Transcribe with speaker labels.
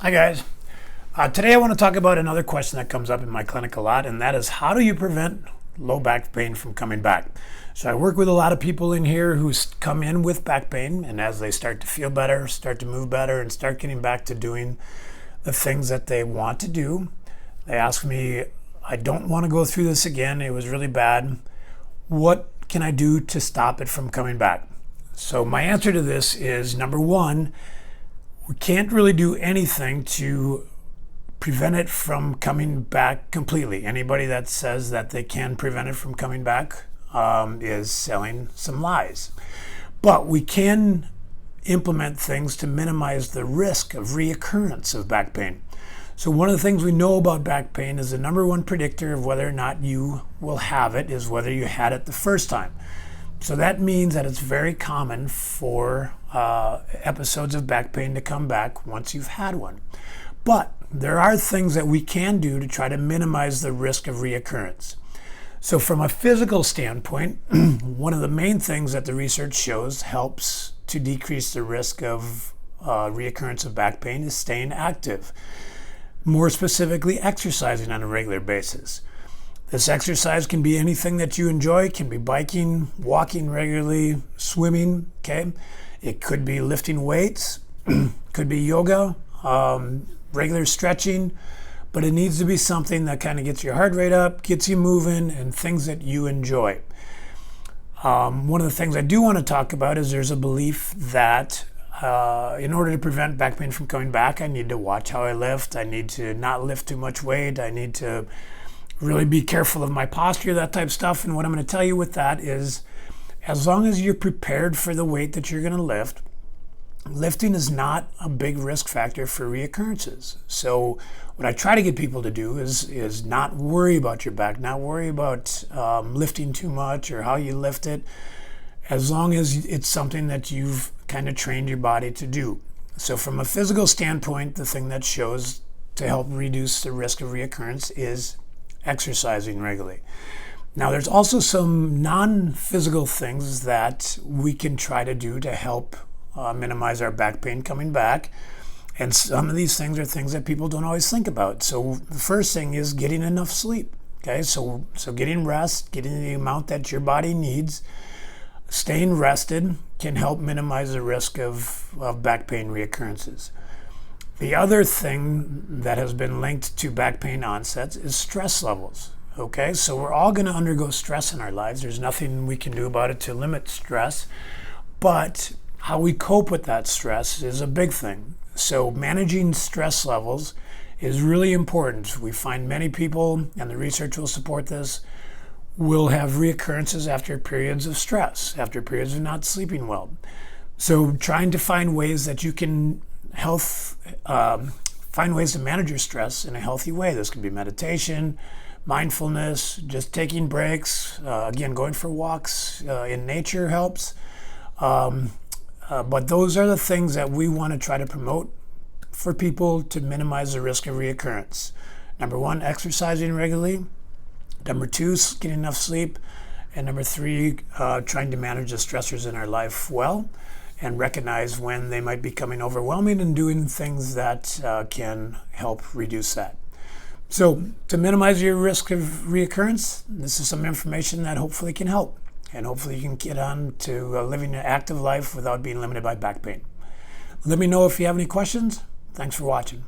Speaker 1: Hi guys. Today I want to talk about another question that comes up in my clinic a lot, and that is how do you prevent low back pain from coming back? So I work with a lot of people in here who come in with back pain, and as they start to feel better, start to move better, and start getting back to doing the things that they want to do, they ask me, I don't want to go through this again. It was really bad. What can I do to stop it from coming back? So my answer to this is, number one, we can't really do anything to prevent it from coming back completely. Anybody that says that they can prevent it from coming back is selling some lies. But we can implement things to minimize the risk of reoccurrence of back pain. So one of the things we know about back pain is the number one predictor of whether or not you will have it is whether you had it the first time. So that means that it's very common for episodes of back pain to come back once you've had one. But there are things that we can do to try to minimize the risk of reoccurrence. So from a physical standpoint, one of the main things that the research shows helps to decrease the risk of reoccurrence of back pain is staying active. More specifically, exercising on a regular basis. This exercise can be anything that you enjoy. It can be biking, walking regularly, swimming, okay? It could be lifting weights, could be yoga, regular stretching, but it needs to be something that kind of gets your heart rate up, gets you moving, and things that you enjoy. One of the things I do want to talk about is there's a belief that in order to prevent back pain from coming back, I need to watch how I lift. I need to not lift too much weight. I need to really be careful of my posture, that type of stuff. And what I'm going to tell you with that is, as long as you're prepared for the weight that you're going to lift, lifting is not a big risk factor for reoccurrences. So what I try to get people to do is not worry about your back, not worry about lifting too much or how you lift it, as long as it's something that you've kind of trained your body to do. So from a physical standpoint, the thing that shows to help reduce the risk of reoccurrence is exercising regularly. Now, there's also some non-physical things that we can try to do to help minimize our back pain coming back. And some of these things are things that people don't always think about. So the first thing is getting enough sleep. Okay, so getting rest, getting the amount that your body needs, staying rested can help minimize the risk of back pain reoccurrences. The other thing that has been linked to back pain onsets is stress levels. Okay, so we're all going to undergo stress in our lives. There's nothing we can do about it to limit stress, but how we cope with that stress is a big thing. So managing stress levels is really important. We find many people, and the research will support this, will have reoccurrences after periods of stress, after periods of not sleeping well. So trying to find ways that you can find ways to manage your stress in a healthy way. This could be meditation, mindfulness, just taking breaks, again, going for walks in nature helps. But those are the things that we want to try to promote for people to minimize the risk of reoccurrence. Number one, exercising regularly. Number two, getting enough sleep. And number three, trying to manage the stressors in our life well and recognize when they might be becoming overwhelming and doing things that can help reduce that. So to minimize your risk of reoccurrence, this is some information that hopefully can help. And hopefully you can get on to living an active life without being limited by back pain. Let me know if you have any questions. Thanks for watching.